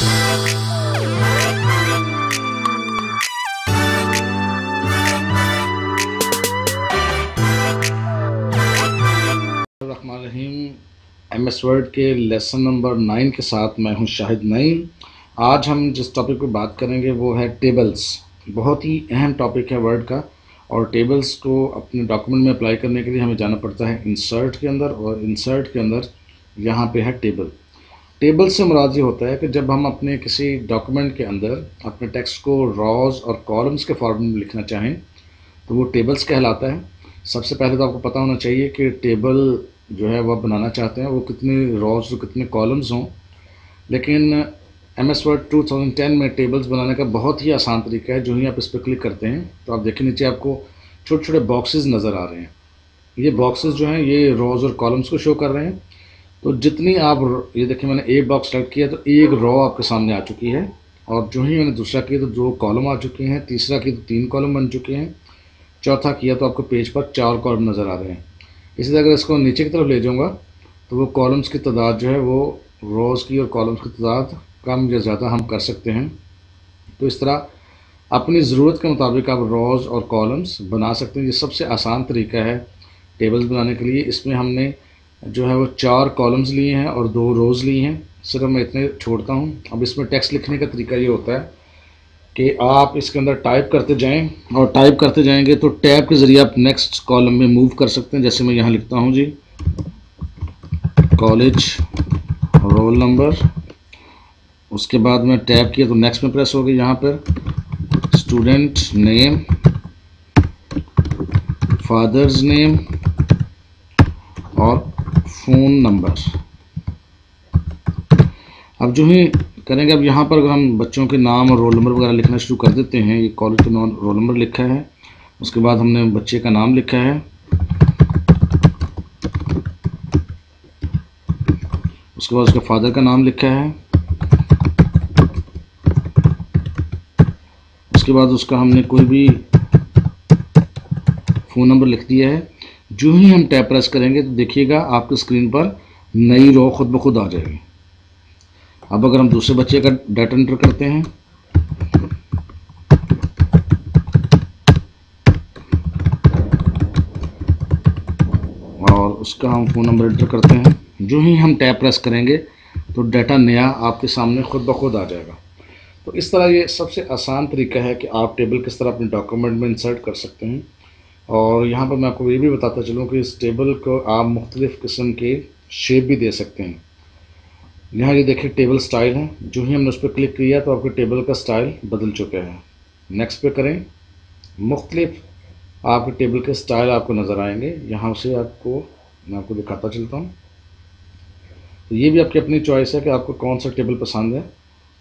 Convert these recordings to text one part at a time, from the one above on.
MS word के lesson number 9 के साथ मैं हूं शाहिद नईम। आज हम जिस टॉपिक पर बात करेंगे वो है टेबल्स। बहुत ही अहम टॉपिक है वर्ड का, और टेबल्स को अपने डॉक्यूमेंट में अप्लाई करने के लिए हमें जाना पड़ता है इंसर्ट के अंदर, और इंसर्ट के अंदर यहाँ पे है टेबल। टेबल से मुराद ये होता है कि जब हम अपने किसी डॉक्यूमेंट के अंदर अपने टेक्स्ट को रॉज और कॉलम्स के फॉर्म में लिखना चाहें तो वो टेबल्स कहलाता है। सबसे पहले तो आपको पता होना चाहिए कि टेबल जो है वो बनाना चाहते हैं वो कितने रॉज और कितने कॉलम्स हों। लेकिन MS वर्ड 2010 में टेबल्स बनाने का बहुत ही आसान तरीका है। जो ही आप इस पर क्लिक करते हैं तो आप देखें नीचे आपको छोटे छोटे बॉक्सेस नज़र आ रहे हैं। ये बॉक्सेस जो हैं ये रॉज और कॉलम्स को शो कर रहे हैं। तो जितनी आप ये देखिए, मैंने एक बॉक्स सेलेक्ट किया तो एक रॉ आपके सामने आ चुकी है, और जो ही मैंने दूसरा किया तो 2 कॉलम आ चुके हैं, तीसरा किया तो 3 कॉलम बन चुके हैं, चौथा किया तो आपको पेज पर 4 कॉलम नज़र आ रहे हैं। इसी तरह अगर इसको नीचे की तरफ ले जाऊंगा तो वो कॉलम्स की तादाद जो है वो रोज़ की और कॉलम्स की तादाद कम या ज़्यादा हम कर सकते हैं। तो इस तरह अपनी ज़रूरत के मुताबिक आप रोज़ और कॉलम्स बना सकते हैं। ये सबसे आसान तरीका है टेबल्स बनाने के लिए। इसमें हमने जो है वो 4 कॉलम्स लिए हैं और 2 रोज़ ली हैं। सिर्फ मैं इतने छोड़ता हूँ। अब इसमें टेक्स्ट लिखने का तरीका ये होता है कि आप इसके अंदर टाइप करते जाएं, और टाइप करते जाएंगे तो टैब के ज़रिए आप नेक्स्ट कॉलम में मूव कर सकते हैं। जैसे मैं यहाँ लिखता हूँ जी कॉलेज रोल नंबर, उसके बाद मैं टैब किया तो नेक्स्ट में प्रेस हो गई। यहाँ पर स्टूडेंट नेम, फादर्स नेम और फ़ोन नंबर। अब जो ही करेंगे, अब यहाँ पर अगर हम बच्चों के नाम और रोल नंबर वगैरह लिखना शुरू कर देते हैं। ये कॉलेज का रोल नंबर लिखा है, उसके बाद हमने बच्चे का नाम लिखा है, उसके बाद उसके फादर का नाम लिखा है, उसके बाद उसका हमने कोई भी फ़ोन नंबर लिख दिया है। जो ही हम टैब प्रेस करेंगे तो देखिएगा आपकी स्क्रीन पर नई रो खुद ब खुद आ जाएगी। अब अगर हम दूसरे बच्चे का डाटा एंटर करते हैं और उसका हम फ़ोन नंबर एंटर करते हैं, जो ही हम टैब प्रेस करेंगे तो डाटा नया आपके सामने खुद ब खुद आ जाएगा। तो इस तरह ये सबसे आसान तरीका है कि आप टेबल किस तरह अपने डॉक्यूमेंट में इंसर्ट कर सकते हैं। और यहाँ पर मैं आपको ये भी बताता चलूँ कि इस टेबल को आप मुख्तलिफ़ किस्म के शेप भी दे सकते हैं। यहाँ ये देखिए टेबल स्टाइल है। जो ही हमने उस पर क्लिक किया तो आपके टेबल का स्टाइल बदल चुका है। नेक्स्ट पे करें, मुख्तलिफ आपके टेबल के स्टाइल आपको नज़र आएंगे। यहाँ से मैं आपको दिखाता चलता हूँ। तो ये भी आपकी अपनी चॉइस है कि आपको कौन सा टेबल पसंद है।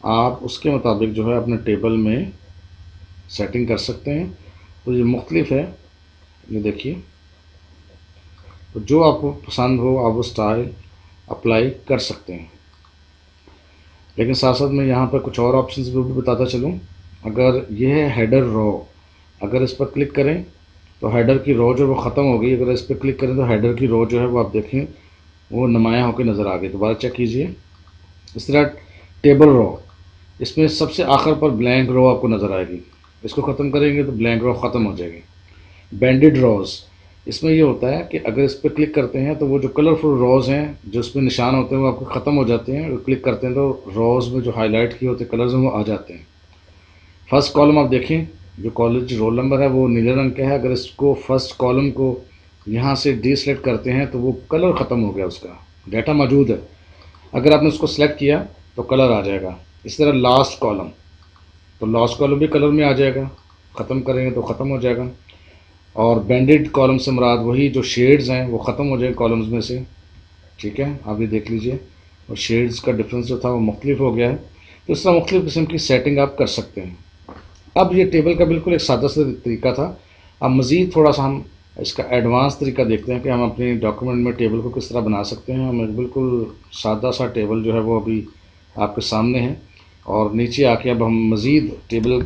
आप उसके मुताबिक जो है अपने टेबल में सेटिंग कर सकते हैं। तो ये मुख्तलिफ है, ये देखिए। तो जो आपको पसंद हो आप वो स्टाइल अप्लाई कर सकते हैं। लेकिन साथ साथ मैं यहाँ पर कुछ और ऑप्शंस भी बताता चलूँ। अगर ये है हेडर रो, अगर इस पर क्लिक करें तो हेडर की रो जो वो ख़त्म हो गई। अगर इस पर क्लिक करें तो हेडर की रो जो है वो आप देखें वो नुमाया होकर नज़र आ गई। दोबारा चेक कीजिए। इस तरह टेबल रो, इसमें सबसे आखिर पर ब्लैंक रो आपको नज़र आएगी। इसको ख़त्म करेंगे तो ब्लैंक रो ख़त्म हो जाएगी। बैंडेड रोज़, इसमें ये होता है कि अगर इस पर क्लिक करते हैं तो वो जो कलरफुल रोज़ हैं जो उसमें निशान होते हैं वो आपको ख़त्म हो जाते हैं। और क्लिक करते हैं तो रोज़ में जो हाईलाइट किए होते कलर्स हैं वो आ जाते हैं। फर्स्ट कॉलम आप देखें, जो कॉलेज रोल नंबर है वो नीले रंग का है। अगर इसको फर्स्ट कॉलम को यहाँ से डीसेलेक्ट करते हैं तो वो कलर ख़त्म हो गया, उसका डाटा मौजूद है। अगर आपने उसको सेलेक्ट किया तो कलर आ जाएगा। इस तरह लास्ट कॉलम, तो लास्ट कॉलम भी कलर में आ जाएगा। ख़त्म करेंगे तो ख़त्म हो जाएगा। और बैंडेड कॉलम से मुराद वही जो शेड्स हैं वो ख़त्म हो जाएंगे कॉलम्स में से। ठीक है, आप ये देख लीजिए। और शेड्स का डिफरेंस जो था वो मुख्तलिफ हो गया है। तो इस तरह मुख्तलिफ किस्म की सेटिंग आप कर सकते हैं। अब ये टेबल का बिल्कुल एक सादा सा तरीका था। अब मज़ीद थोड़ा सा हम इसका एडवांस तरीका देखते हैं कि हम अपने डॉक्यूमेंट में टेबल को किस तरह बना सकते हैं। हम बिल्कुल सादा सा टेबल जो है वो अभी आपके सामने है, और नीचे आके अब हम मज़ीद टेबल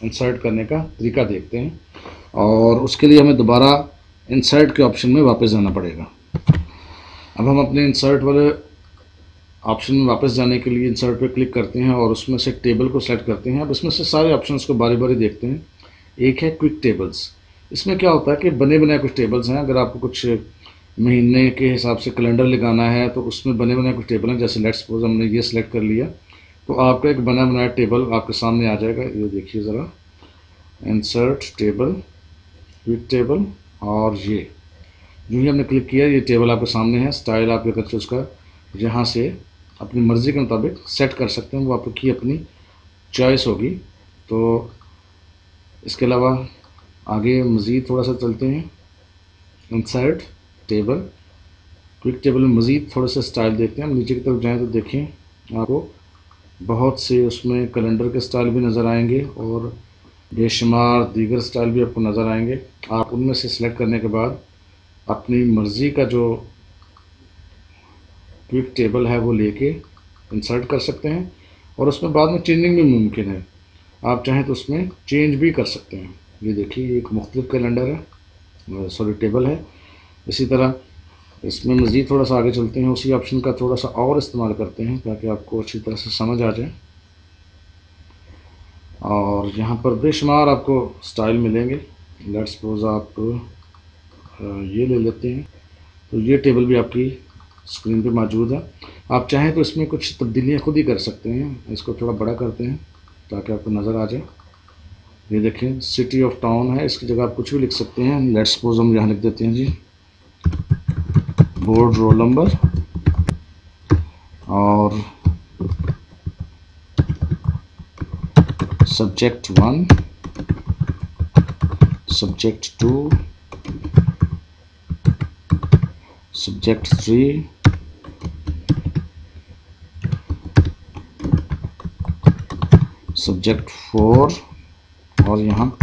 इंसर्ट करने का तरीका देखते हैं। और उसके लिए हमें दोबारा इंसर्ट के ऑप्शन में वापस जाना पड़ेगा। अब हम अपने इंसर्ट वाले ऑप्शन में वापस जाने के लिए इंसर्ट पे क्लिक करते हैं और उसमें से टेबल को सेलेक्ट करते हैं। अब इसमें से सारे ऑप्शंस को बारी बारी देखते हैं। एक है क्विक टेबल्स। इसमें क्या होता है कि बने बनाए कुछ टेबल्स हैं। अगर आपको कुछ महीने के हिसाब से कैलेंडर लगाना है तो उसमें बने बनाए कुछ टेबल हैं। जैसे लेट्स सपोज हमने ये सिलेक्ट कर लिया तो आपका एक बना बनाया टेबल आपके सामने आ जाएगा। ये देखिए ज़रा, इंसर्ट टेबल, क्विक टेबल, और ये जो ही हमने क्लिक किया ये टेबल आपके सामने है। स्टाइल आप लेकर के उसका यहाँ से अपनी मर्ज़ी के मुताबिक सेट कर सकते हैं, वो आपकी अपनी चॉइस होगी। तो इसके अलावा आगे मज़ीद थोड़ा सा चलते हैं। इंसर्ट टेबल, क्विक टेबल में मज़ीद थोड़ा सा स्टाइल देखते हैं। हम नीचे की तरफ जाएँ तो देखें आपको बहुत से उसमें कैलेंडर के स्टाइल भी नज़र आएंगे और बेशुमार दीगर स्टाइल भी आपको नज़र आएंगे। आप उनमें से सिलेक्ट करने के बाद अपनी मर्ज़ी का जो क्विक टेबल है वो लेके इंसर्ट कर सकते हैं और उसमें बाद में चेंजिंग भी मुमकिन है। आप चाहें तो उसमें चेंज भी कर सकते हैं। ये देखिए एक मुख्तलिफ कैलेंडर है, सॉरी टेबल है। इसी तरह इसमें मज़ीद थोड़ा सा आगे चलते हैं, उसी ऑप्शन का थोड़ा सा और इस्तेमाल करते हैं ताकि आपको अच्छी तरह से समझ आ जाए। और यहाँ पर बेशुमार आपको स्टाइल मिलेंगे। लेट्स सपोज आप ये ले लेते हैं तो ये टेबल भी आपकी स्क्रीन पे मौजूद है। आप चाहें तो इसमें कुछ तब्दीलियाँ खुद ही कर सकते हैं। इसको थोड़ा बड़ा करते हैं ताकि आपको नज़र आ जाए। ये देखें सिटी ऑफ टाउन है, इसकी जगह आप कुछ भी लिख सकते हैं। लेट्स सपोज हम यहाँ लिख देते हैं जी बोर्ड रोल नंबर, और सब्जेक्ट 1, सब्जेक्ट 2, सब्जेक्ट 3, सब्जेक्ट 4 और यहाँ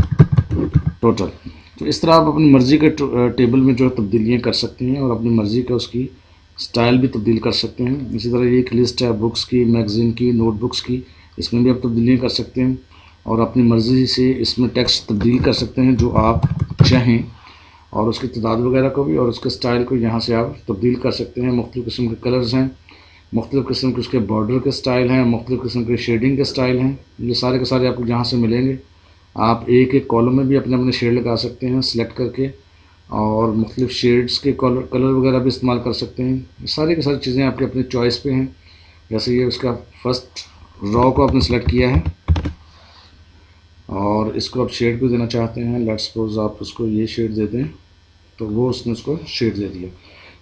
टोटल। तो इस तरह आप अपनी मर्ज़ी के टेबल में जो तब्दीलियाँ कर सकते हैं और अपनी मर्ज़ी का उसकी स्टाइल भी तब्दील कर सकते हैं। इसी तरह ये एक लिस्ट है बुक्स की, मैगज़ीन की, नोटबुक्स की, इसमें भी आप तब्दीलियाँ कर सकते हैं और अपनी मर्ज़ी से इसमें टेक्स्ट तब्दील कर सकते हैं जो आप चाहें, और उसकी तादाद वगैरह को भी और उसके स्टाइल को यहाँ से आप तब्दील कर सकते हैं। मुख्तलिफ़ किस्म के कलर्स हैं, मुख्तलिफ़ किस्म के उसके बॉर्डर के स्टाइल हैं, मुख्तलिफ़ किस्म के शेडिंग के स्टाइल हैं। ये सारे के सारे आपको जहाँ से मिलेंगे। आप एक एक कॉलम में भी अपने अपने शेड लगा सकते हैं सिलेक्ट करके, और मुख्तलिफ़ शेड्स के कलर वगैरह भी इस्तेमाल कर सकते हैं। ये सारी की सारी चीज़ें आपकी अपनी चॉइस पे हैं। जैसे ये उसका फर्स्ट रॉ को आपने सेलेक्ट किया है और इसको आप शेड भी देना चाहते हैं। लेट्स सपोज आप उसको ये शेड दे दें तो वो उसने उसको शेड दे दिया।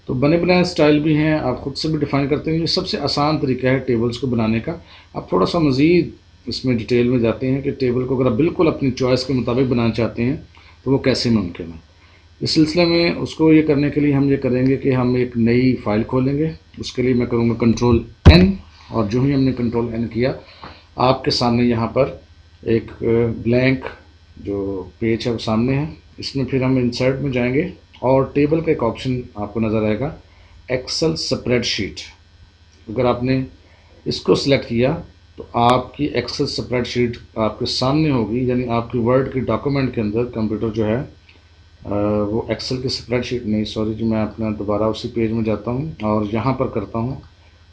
तो बने बनाए स्टाइल भी हैं, आप खुद से भी डिफ़ाइन करते हैं। ये सबसे आसान तरीका है टेबल्स को बनाने का। आप थोड़ा सा मज़ीद इसमें डिटेल में जाते हैं कि टेबल को अगर आप बिल्कुल अपनी चॉइस के मुताबिक बनाना चाहते हैं तो वो कैसे मुमकिन है। इस सिलसिले में उसको ये करने के लिए हम ये करेंगे कि हम एक नई फ़ाइल खोलेंगे। उसके लिए मैं करूँगा कंट्रोल N, और जो ही हमने कंट्रोल N किया आपके सामने यहाँ पर एक ब्लैंक जो पेज है वो सामने है। इसमें फिर हम इंसर्ट में जाएंगे और टेबल का एक ऑप्शन आपको नज़र आएगा एक्सेल स्प्रेडशीट। अगर आपने इसको सिलेक्ट किया तो आपकी एक्सेल स्प्रेडशीट आपके सामने होगी, यानी आपकी वर्ड के डॉक्यूमेंट के अंदर कंप्यूटर जो है वो एक्सेल की स्प्रेडशीट नहीं, सॉरी जी, मैं अपना दोबारा उसी पेज में जाता हूँ और यहाँ पर करता हूँ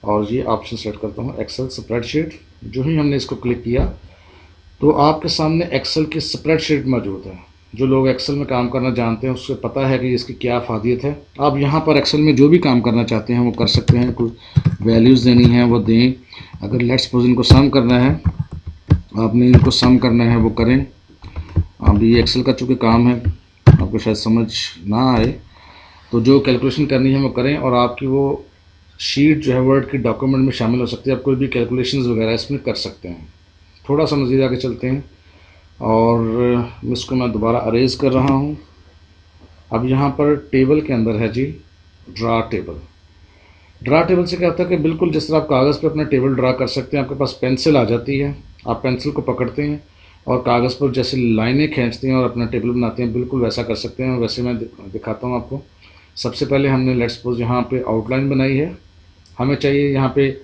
और ये ऑप्शन सेट करता हूँ एक्सेल स्प्रेडशीट। जो ही हमने इसको क्लिक किया तो आपके सामने एक्सेल की स्प्रेडशीट मौजूद है। जो लोग एक्सेल में काम करना जानते हैं उससे पता है कि इसकी क्या फ़ायदियत है। आप यहाँ पर एक्सेल में जो भी काम करना चाहते हैं वो कर सकते हैं। कोई वैल्यूज़ देनी है वो दें। अगर लेट्स सपोज इनको सम करना है, आपने इनको सम करना है वो करें। अब ये एक्सेल का चूँकि काम है आपको शायद समझ ना आए, तो जो कैलकुलेशन करनी है वो करें और आपकी वो शीट जो है वर्ड की डॉक्यूमेंट में शामिल हो सकती है। आप कोई भी कैलकुलेशंस वगैरह इसमें कर सकते हैं। थोड़ा सा मज़ीद आगे चलते हैं और इसको मैं दोबारा अरेज कर रहा हूँ। अब यहाँ पर टेबल के अंदर है जी ड्रा टेबल। ड्रा टेबल से क्या होता है कि बिल्कुल जिस तरह आप कागज़ पे अपना टेबल ड्रा कर सकते हैं, आपके पास पेंसिल आ जाती है, आप पेंसिल को पकड़ते हैं और कागज़ पर जैसे लाइनें खींचते हैं और अपना टेबल बनाते हैं, बिल्कुल वैसा कर सकते हैं। वैसे मैं दिखाता हूँ आपको। सबसे पहले हमने लेट्स सपोज यहाँ पे आउटलाइन बनाई है। हमें चाहिए यहाँ पे,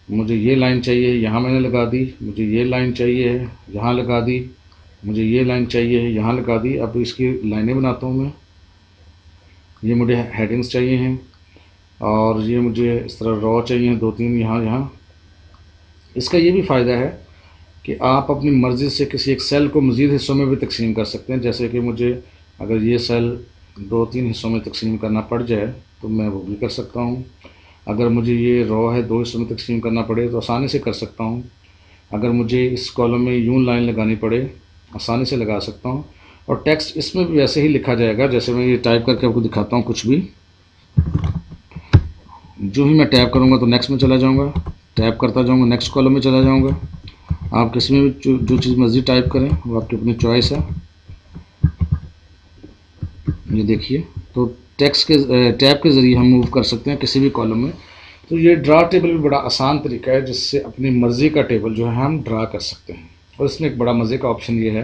मुझे ये लाइन चाहिए, यहाँ मैंने लगा दी। मुझे ये लाइन चाहिए, यहाँ लगा दी। मुझे ये लाइन चाहिए, यहाँ लगा दी। अब इसकी लाइनें बनाता हूँ मैं। ये मुझे हेडिंग्स चाहिए हैं, और ये मुझे इस तरह रॉ चाहिए 2-3 यहाँ यहाँ। इसका ये भी फ़ायदा है कि आप अपनी मर्ज़ी से किसी एक सेल को मज़ीद हिस्सों में भी तकसीम कर सकते हैं। जैसे कि मुझे अगर ये सेल 2-3 हिस्सों में तकसीम करना पड़ जाए तो मैं वो भी कर सकता हूँ। अगर मुझे ये रॉ है 2 हिस्सों में तकसीम करना पड़े तो आसानी से कर सकता हूँ। अगर मुझे इस कॉलम में यूं लाइन लगानी पड़े आसानी से लगा सकता हूँ। और टेक्स्ट इसमें भी वैसे ही लिखा जाएगा जैसे मैं ये टाइप करके आपको दिखाता हूँ। कुछ भी जो ही मैं टैप करूँगा तो नेक्स्ट में चला जाऊँगा, टैप करता जाऊँगा नेक्स्ट कॉलम में चला जाऊँगा। आप किसी में भी जो चीज़ मर्ज़ी टाइप करें वो आपकी अपनी चॉइस है। ये देखिए, तो टेक्स्ट के टैब के ज़रिए हम मूव कर सकते हैं किसी भी कॉलम में। तो ये ड्रा टेबल भी बड़ा आसान तरीका है जिससे अपनी मर्ज़ी का टेबल जो है हम ड्रा कर सकते हैं। और इसमें एक बड़ा मज़े का ऑप्शन ये है,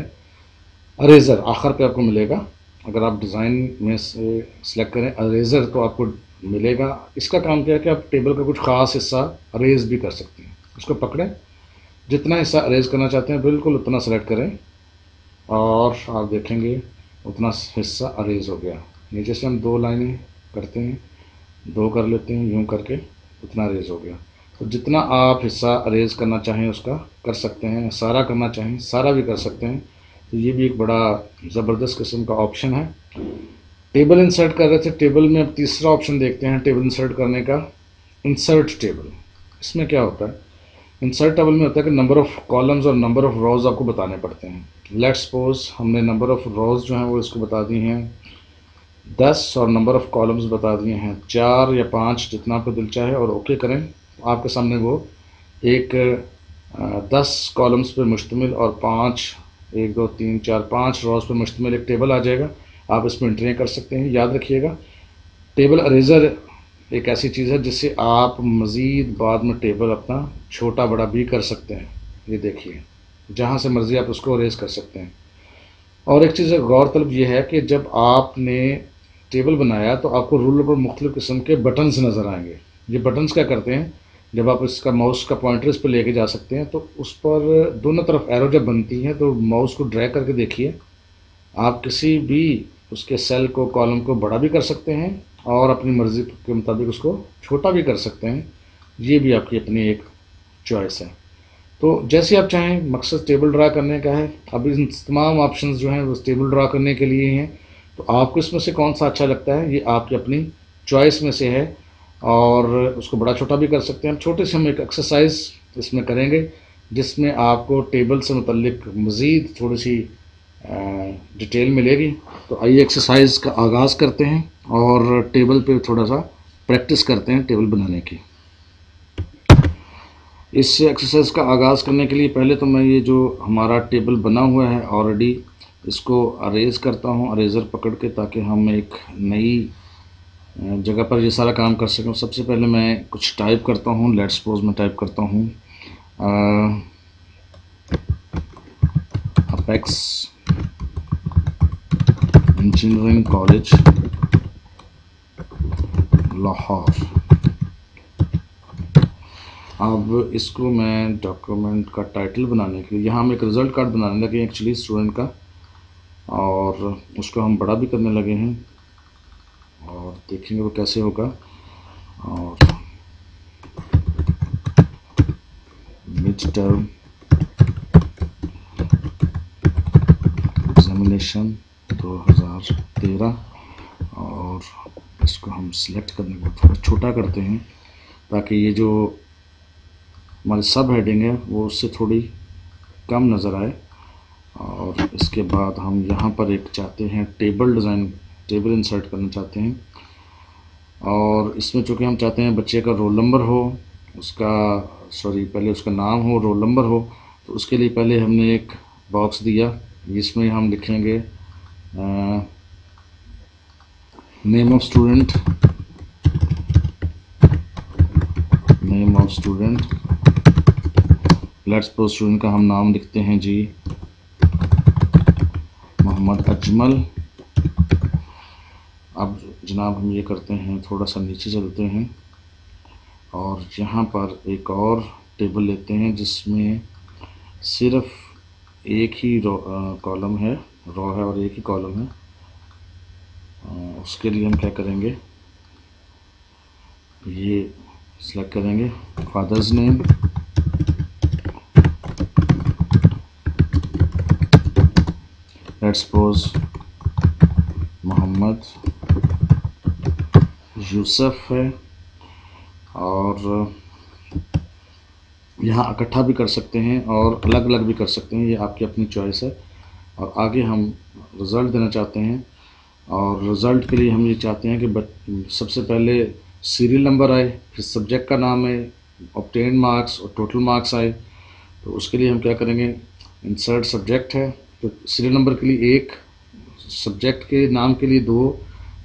अरेज़र आखिर पे आपको मिलेगा। अगर आप डिज़ाइन में से सिलेक्ट करें अरेज़र तो आपको मिलेगा। इसका काम क्या है कि आप टेबल का कुछ ख़ास हिस्सा अरेज़ भी कर सकते हैं। उसको पकड़ें, जितना हिस्सा अरेज़ करना चाहते हैं बिल्कुल उतना सेलेक्ट करें और आप देखेंगे उतना हिस्सा अरेज़ हो गया। नीचे से हम 2 लाइनें करते हैं, 2 कर लेते हैं, यूँ करके उतना अरेज़ हो गया। तो जितना आप हिस्सा अरेज़ करना चाहें उसका कर सकते हैं, सारा करना चाहें सारा भी कर सकते हैं। तो ये भी एक बड़ा ज़बरदस्त किस्म का ऑप्शन है। टेबल इंसर्ट कर रहे थे, टेबल में अब तीसरा ऑप्शन देखते हैं टेबल इंसर्ट करने का, इंसर्ट टेबल। इसमें क्या होता है, इंसर्ट टेबल में होता है कि नंबर ऑफ़ कॉलम्स और नंबर ऑफ़ रोज़ आपको बताने पड़ते हैं। लेट्स सपोज हमने नंबर ऑफ़ रोज़ जो हैं वो इसको बता दी हैं 10 और नंबर ऑफ़ कॉलम्स बता दिए हैं 4 या 5, जितना आपको दिल चाहे, और ओके करें। आपके सामने वो एक 10 कॉलम्स पर मुश्तमिल और 5 1 2 3 4 5 रोज़ पर मुश्तमिल एक टेबल आ जाएगा। आप इसमें एंट्रियाँ कर सकते हैं। याद रखिएगा, टेबल अरेज़र एक ऐसी चीज़ है जिससे आप मज़ीद बाद में टेबल अपना छोटा बड़ा भी कर सकते हैं। ये देखिए, जहाँ से मर्ज़ी आप उसको अरेज़ कर सकते हैं। और एक चीज़ गौरतलब ये है कि जब आपने टेबल बनाया तो आपको रूलर पर मुख्तलिफ़ किस्म के बटन्स नज़र आएंगे। ये बटन्स क्या करते हैं, जब आप इसका माउस का पॉइंटर इस पर लेके जा सकते हैं तो उस पर दोनों तरफ एरो जब बनती है तो माउस को ड्रैग करके देखिए, आप किसी भी उसके सेल को कॉलम को बड़ा भी कर सकते हैं और अपनी मर्ज़ी के मुताबिक उसको छोटा भी कर सकते हैं। ये भी आपकी अपनी एक चॉइस है। तो जैसे आप चाहें, मकसद टेबल ड्रा करने का है। अब इन तमाम ऑप्शंस जो हैं वो टेबल ड्रा करने के लिए हैं। तो आपको इसमें से कौन सा अच्छा लगता है ये आपकी अपनी चॉइस में से है और उसको बड़ा छोटा भी कर सकते हैं। छोटे से हम एक एक्सरसाइज इसमें करेंगे जिसमें आपको टेबल से मुतल्लिक मज़ीद थोड़ी सी डिटेल मिलेगी। तो आइए एक्सरसाइज का आगाज़ करते हैं और टेबल पे थोड़ा सा प्रैक्टिस करते हैं टेबल बनाने की। इस एक्सरसाइज का आगाज़ करने के लिए पहले तो मैं ये जो हमारा टेबल बना हुआ है ऑलरेडी इसको अरेज़ करता हूँ अरेज़र पकड़ के, ताकि हम एक नई जगह पर ये सारा काम कर सकें। सबसे पहले मैं कुछ टाइप करता हूँ। लेट्स सपोज मैं टाइप करता हूँ अपेक्स इंजीनियरिंग कॉलेज लाहौर। अब इसको मैं डॉक्यूमेंट का टाइटल बनाने के लिए, यहाँ हम एक रिज़ल्ट कार्ड बनाने लगे एक्चुअली स्टूडेंट का, और उसको हम बड़ा भी करने लगे हैं और देखेंगे वो कैसे होगा। और मिड टर्म एग्जामिनेशन 2013, और इसको हम सिलेक्ट करने को थोड़ा छोटा करते हैं ताकि ये जो हमारी सब हेडिंग है वो उससे थोड़ी कम नज़र आए। और इसके बाद हम यहाँ पर एक चाहते हैं टेबल डिज़ाइन, टेबल इंसर्ट करना चाहते हैं। और इसमें चूँकि हम चाहते हैं बच्चे का रोल नंबर हो, उसका पहले उसका नाम हो, रोल नंबर हो, तो उसके लिए पहले हमने एक बॉक्स दिया जिसमें हम लिखेंगे name of student, name of student. Let's suppose student का हम नाम लिखते हैं जी मोहम्मद अजमल। अब जनाब हम ये करते हैं, थोड़ा सा नीचे चलते हैं और यहाँ पर एक और टेबल लेते हैं जिसमें सिर्फ एक ही कॉलम है, रो है और एक ही कॉलम है। उसके लिए हम क्या करेंगे, ये सिलेक्ट करेंगे, father's name, let's suppose Mohammad Yusuf है, और यहाँ इकट्ठा भी कर सकते हैं और अलग अलग भी कर सकते हैं, ये आपकी अपनी चॉइस है। और आगे हम रिज़ल्ट देना चाहते हैं, और रिज़ल्ट के लिए हम ये चाहते हैं कि सबसे पहले सीरियल नंबर आए, फिर सब्जेक्ट का नाम है, ऑब्टेन मार्क्स और टोटल मार्क्स आए। तो उसके लिए हम क्या करेंगे, इंसर्ट सब्जेक्ट है, तो सीरियल नंबर के लिए 1, सब्जेक्ट के नाम के लिए 2,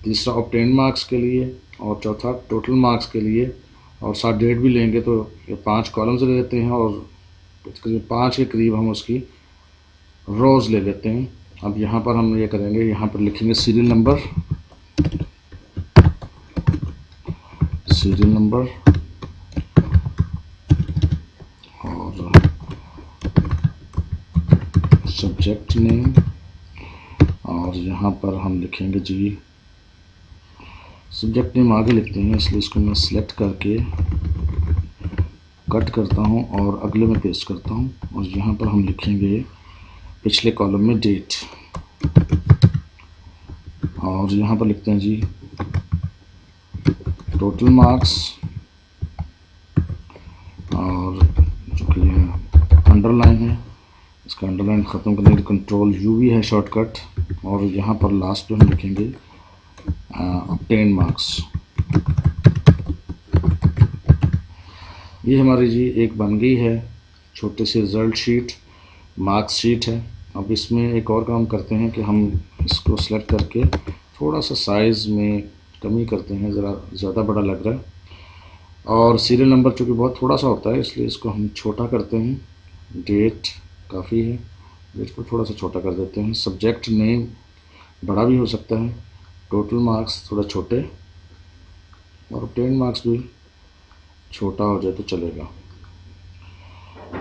तीसरा ऑब्टेन मार्क्स के लिए, और चौथा टोटल मार्क्स के लिए, और साथ डेट भी लेंगे तो ये 5 कॉलम्स ले लेते हैं, और करीब 5 के करीब हम उसकी रोज़ ले लेते हैं। अब यहाँ पर हम ये करेंगे, यहाँ पर लिखेंगे सीरियल नंबर, और सब्जेक्ट नेम, और यहाँ पर हम लिखेंगे जी सब्जेक्ट नेम आगे लिखते हैं, इसलिए इसको मैं सिलेक्ट करके कट करता हूँ और अगले में पेस्ट करता हूँ, और यहाँ पर हम लिखेंगे पिछले कॉलम में डेट, और यहाँ पर लिखते हैं जी टोटल मार्क्स, और जो कि अंडरलाइन है, इसका अंडरलाइन ख़त्म करने के लिए कंट्रोल U भी है शॉर्टकट, और यहाँ पर लास्ट पे हम लिखेंगे ऑब्टेन मार्क्स। ये हमारी जी एक बन गई है छोटी सी रिज़ल्ट शीट, मार्क्स शीट है। अब इसमें एक और काम करते हैं कि हम इसको सेलेक्ट करके थोड़ा सा साइज़ में कमी करते हैं, ज़रा ज़्यादा बड़ा लग रहा है, और सीरियल नंबर चूँकि बहुत थोड़ा सा होता है इसलिए इसको हम छोटा करते हैं, डेट काफ़ी है, डेट को थोड़ा सा छोटा कर देते हैं, सब्जेक्ट नेम बड़ा भी हो सकता है, टोटल मार्क्स थोड़ा छोटे, और ऑब्टेन मार्क्स भी छोटा हो जाए तो चलेगा।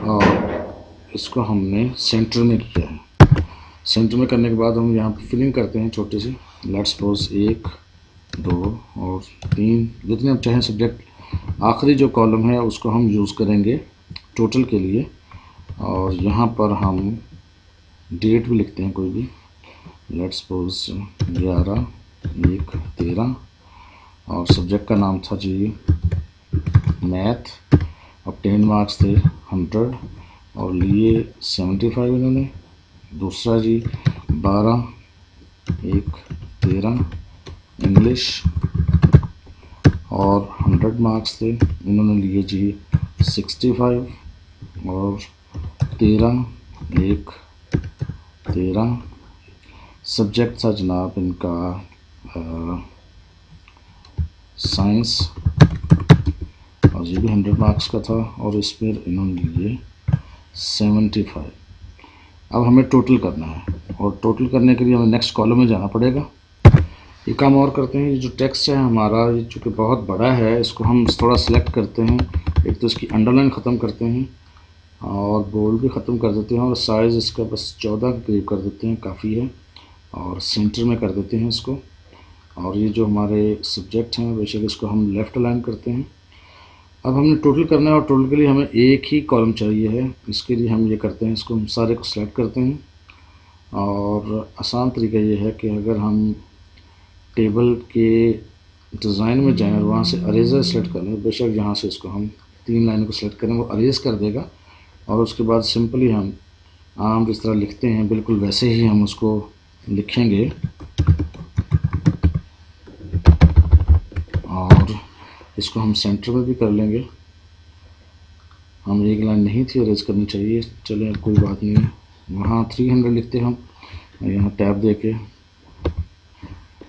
और इसको हमने सेंटर में किया है। सेंटर में करने के बाद हम यहाँ पर फिलिंग करते हैं छोटी सी, लेट्स सपोज 1, 2 और 3 जितने आप चाहें सब्जेक्ट। आखिरी जो कॉलम है उसको हम यूज़ करेंगे टोटल के लिए, और यहाँ पर हम डेट भी लिखते हैं कोई भी, लेट्स सपोज 11, 1, 13, और सब्जेक्ट का नाम था जी मैथ, ऑब्टेन मार्क्स थे 100 और लिए 75 इन्होंने। दूसरा जी 12, 1, 13 इंग्लिश, और 100 मार्क्स थे, इन्होंने लिए जी 65, और 13, 1, 13 सब्जेक्ट था जनाब इनका साइंस, और ये भी 100 मार्क्स का था, और इस पर इन्होंने लिए 75। अब हमें टोटल करना है, और टोटल करने के लिए हमें नेक्स्ट कॉलम में जाना पड़ेगा। ये काम और करते हैं, ये जो टेक्स्ट है हमारा ये चूँकि बहुत बड़ा है, इसको हम थोड़ा सेलेक्ट करते हैं, एक तो इसकी अंडरलाइन ख़त्म करते हैं और बोल्ड भी ख़त्म कर देते हैं, और साइज़ इसका बस 14 के करीब कर देते हैं, काफ़ी है, और सेंटर में कर देते हैं इसको। और ये जो हमारे सब्जेक्ट हैं बेशक इसको हम लेफ़्ट अलाइन करते हैं। अब हमने टोटल करना है, और टोटल के लिए हमें एक ही कॉलम चाहिए है, इसके लिए हम ये करते हैं, इसको हम सारे को सेलेक्ट करते हैं। और आसान तरीका ये है कि अगर हम टेबल के डिज़ाइन में जाएं और वहाँ से अरेजर सेलेक्ट करें, बेशक यहाँ से इसको हम 3 लाइनों को सेलेक्ट करें, वो अरेज कर देगा, और उसके बाद सिंपली हम आम जिस तरह लिखते हैं बिल्कुल वैसे ही हम उसको लिखेंगे। और इसको हम सेंटर में भी कर लेंगे, हम एक लाइन नहीं थी अरेज करनी चाहिए, चलें कोई बात नहीं है। वहाँ 300 लिखते हम, यहाँ टैब दे के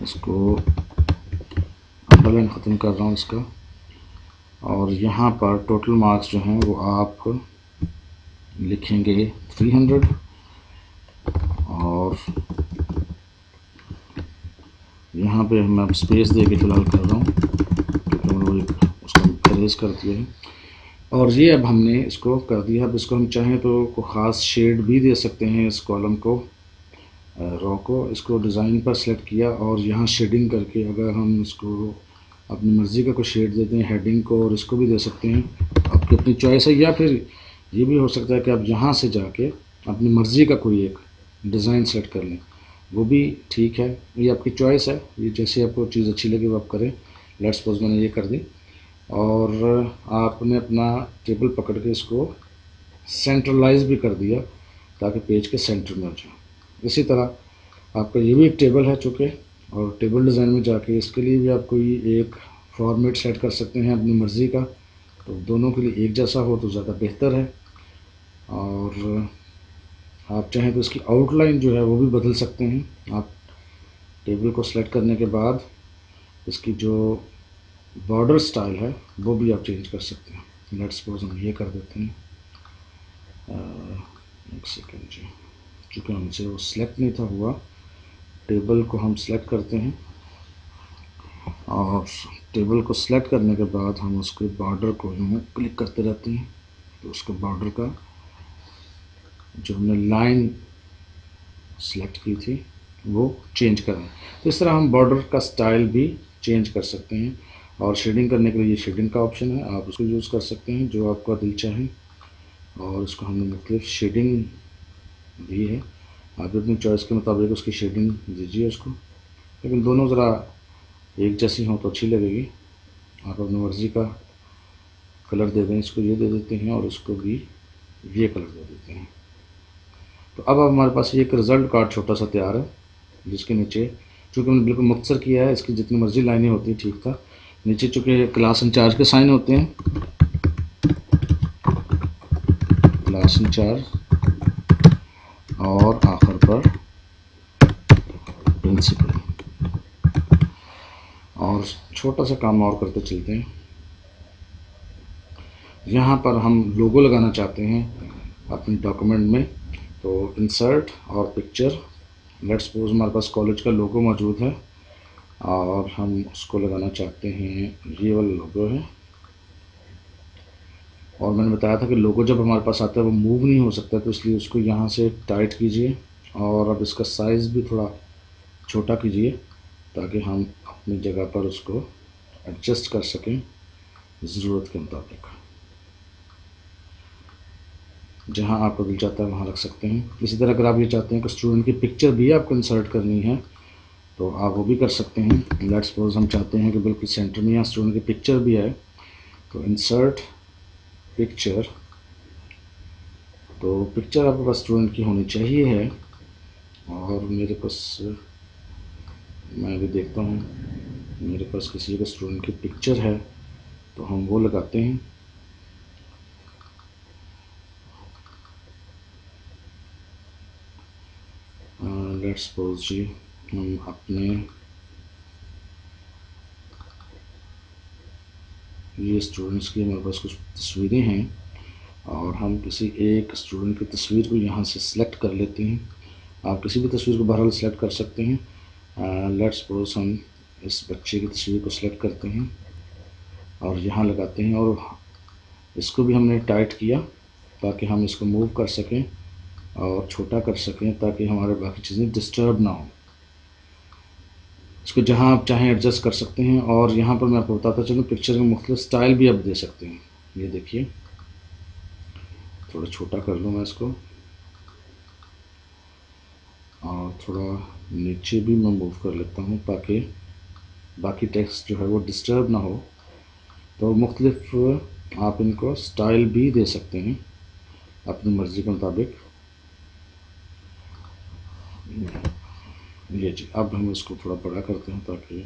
इसको अंडरलाइन ख़त्म कर रहा हूँ इसका, और यहाँ पर टोटल मार्क्स जो हैं वो आप लिखेंगे 300, और यहाँ पे मैं अब स्पेस दे के फ़िलहाल कर रहा हूँ क्योंकि मैंने उसको अरेज कर दिया है। और ये अब हमने इसको कर दिया। अब इसको हम चाहें तो कोई ख़ास शेड भी दे सकते हैं इस कॉलम को, रो को। इसको डिज़ाइन पर सेलेक्ट किया और यहाँ शेडिंग करके अगर हम इसको अपनी मर्ज़ी का कोई शेड देते हैं, हेडिंग को और इसको भी दे सकते हैं, आपकी अपनी चॉइस है। या फिर ये भी हो सकता है कि आप यहाँ से जाके अपनी मर्ज़ी का कोई एक डिज़ाइन सेट कर लें, वो भी ठीक है, ये आपकी चॉइस है। ये जैसे आपको चीज़ अच्छी लगे वो आप करें। लेट्स सपोज मैंने ये कर दी और आपने अपना टेबल पकड़ के इसको सेंट्रलाइज भी कर दिया ताकि पेज के सेंटर में हो जाए। इसी तरह आपका ये भी एक टेबल है चूँकि, और टेबल डिज़ाइन में जाके इसके लिए भी आप कोई एक फॉर्मेट सेट कर सकते हैं अपनी मर्ज़ी का, तो दोनों के लिए एक जैसा हो तो ज़्यादा बेहतर है। और आप चाहें तो इसकी आउटलाइन जो है वो भी बदल सकते हैं। आप टेबल को सेलेक्ट करने के बाद इसकी जो बॉर्डर स्टाइल है वो भी आप चेंज कर सकते हैं। लेट्स सपोज हम ये कर देते हैं, एक सेकेंड जी, चूँकि हमसे वो सिलेक्ट नहीं था हुआ, टेबल को हम सिलेक्ट करते हैं और टेबल को सिलेक्ट करने के बाद हम उसके बॉर्डर को यूँ क्लिक करते रहते हैं, तो उसके बॉर्डर का जो हमने लाइन सेलेक्ट की थी वो चेंज करें। तो इस तरह हम बॉर्डर का स्टाइल भी चेंज कर सकते हैं। और शेडिंग करने के लिए ये शेडिंग का ऑप्शन है, आप उसको यूज़ कर सकते हैं जो आपका दिल चाहे। और इसको हमने मुख्तलिफ शेडिंग दी है, आप अपनी चॉइस के मुताबिक उसकी शेडिंग दीजिए उसको, लेकिन दोनों ज़रा एक जैसी हों तो अच्छी लगेगी। आप अपनी मर्ज़ी का कलर दे दें, इसको ये दे देते हैं और इसको भी ये कलर दे देते हैं। तो अब हमारे पास ये एक रिज़ल्ट कार्ड छोटा सा तैयार है, जिसके नीचे चूँकि मैंने बिल्कुल मुख्तसर किया है, इसकी जितनी मर्ज़ी लाइनें होती हैं ठीक था। नीचे चूँकि क्लास इंचार्ज के साइन होते हैं, क्लास इंचार्ज, और आखिर पर प्रिंसिपल। और छोटा सा काम और करते चलते हैं, यहाँ पर हम लोगो लगाना चाहते हैं अपने डॉक्यूमेंट में, तो इंसर्ट और पिक्चर। लेट्स सपोज हमारे पास कॉलेज का लोगो मौजूद है और हम उसको लगाना चाहते हैं, ये वाला लोगो है। और मैंने बताया था कि लोगो जब हमारे पास आता है वो मूव नहीं हो सकता, तो इसलिए उसको यहाँ से टाइट कीजिए और अब इसका साइज़ भी थोड़ा छोटा कीजिए ताकि हम अपनी जगह पर उसको एडजस्ट कर सकें ज़रूरत के मुताबिक। जहाँ आपको दिल चाहता है वहाँ रख सकते हैं। इसी तरह अगर आप ये चाहते हैं कि स्टूडेंट की पिक्चर भी आपको इंसर्ट करनी है तो आप वो भी कर सकते हैं। लेट्स सपोज हम चाहते हैं कि बिल्कुल सेंटर में यहाँ स्टूडेंट की पिक्चर भी है, तो इंसर्ट पिक्चर, तो पिक्चर आपके पास स्टूडेंट की होनी चाहिए है। और मेरे पास, मैं भी देखता हूँ मेरे पास किसी का स्टूडेंट की पिक्चर है तो हम वो लगाते हैं। लेट्स सपोज जी हम अपने ये स्टूडेंट्स की हमारे पास कुछ तस्वीरें हैं और हम किसी एक स्टूडेंट की तस्वीर को यहाँ से सिलेक्ट कर लेते हैं। आप किसी भी तस्वीर को बहरहाल सेलेक्ट कर सकते हैं। लेट्स सपोज हम इस बच्चे की तस्वीर को सिलेक्ट करते हैं और यहाँ लगाते हैं, और इसको भी हमने टाइट किया ताकि हम इसको मूव कर सकें और छोटा कर सकें ताकि हमारे बाकी चीज़ें डिस्टर्ब ना हो। इसको जहाँ आप चाहें एडजस्ट कर सकते हैं। और यहाँ पर मैं आपको बताता चलूँ, पिक्चर के मुख्तलिफ स्टाइल भी आप दे सकते हैं। ये देखिए, थोड़ा छोटा कर लूँ मैं इसको और थोड़ा नीचे भी मैं मूव कर लेता हूँ ताकि बाकी टेक्स्ट जो है वो डिस्टर्ब ना हो। तो मुख्तलिफ आप इनको स्टाइल भी दे सकते हैं अपनी मर्ज़ी के मुताबिक। ये जी, अब हम इसको थोड़ा बड़ा करते हैं ताकि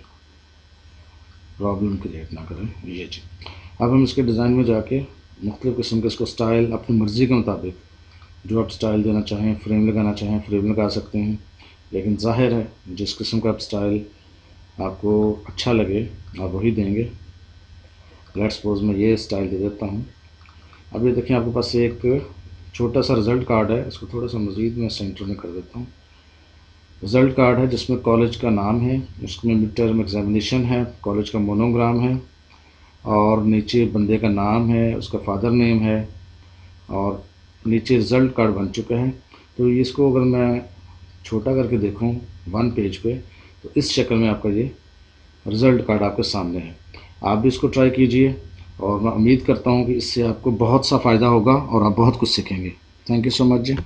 प्रॉब्लम क्रिएट ना करें। ये जी, अब हम इसके डिज़ाइन में जाके मुख्तलिफ़ किस्म के इसको स्टाइल अपनी मर्ज़ी के मुताबिक जो आप स्टाइल देना चाहें, फ्रेम लगाना चाहें फ्रेम लगा सकते हैं। लेकिन ज़ाहिर है जिस किस्म का आप स्टाइल आपको अच्छा लगे आप वही देंगे। लेट्स सपोज मैं ये स्टाइल दे देता हूँ। अब ये देखिए आपके पास एक छोटा सा रिज़ल्ट कार्ड है, इसको थोड़ा सा मज़ीद मैं सेंटर में कर देता हूँ। रिज़ल्ट कार्ड है जिसमें कॉलेज का नाम है, उसमें मिड टर्म एग्ज़ामिनेशन है, कॉलेज का मोनोग्राम है और नीचे बंदे का नाम है, उसका फादर नेम है और नीचे रिज़ल्ट कार्ड बन चुका है। तो इसको अगर मैं छोटा करके देखूं 1 पेज पे तो इस शक्ल में आपका ये रिज़ल्ट कार्ड आपके सामने है। आप भी इसको ट्राई कीजिए और मैं उम्मीद करता हूँ कि इससे आपको बहुत सा फ़ायदा होगा और आप बहुत कुछ सीखेंगे। थैंक यू सो मच जी।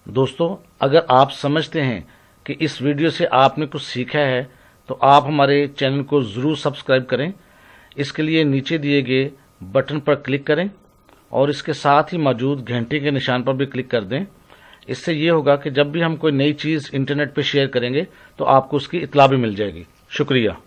दोस्तों, अगर आप समझते हैं कि इस वीडियो से आपने कुछ सीखा है तो आप हमारे चैनल को ज़रूर सब्सक्राइब करें। इसके लिए नीचे दिए गए बटन पर क्लिक करें और इसके साथ ही मौजूद घंटे के निशान पर भी क्लिक कर दें। इससे ये होगा कि जब भी हम कोई नई चीज़ इंटरनेट पर शेयर करेंगे तो आपको उसकी इत्तला भी मिल जाएगी। शुक्रिया।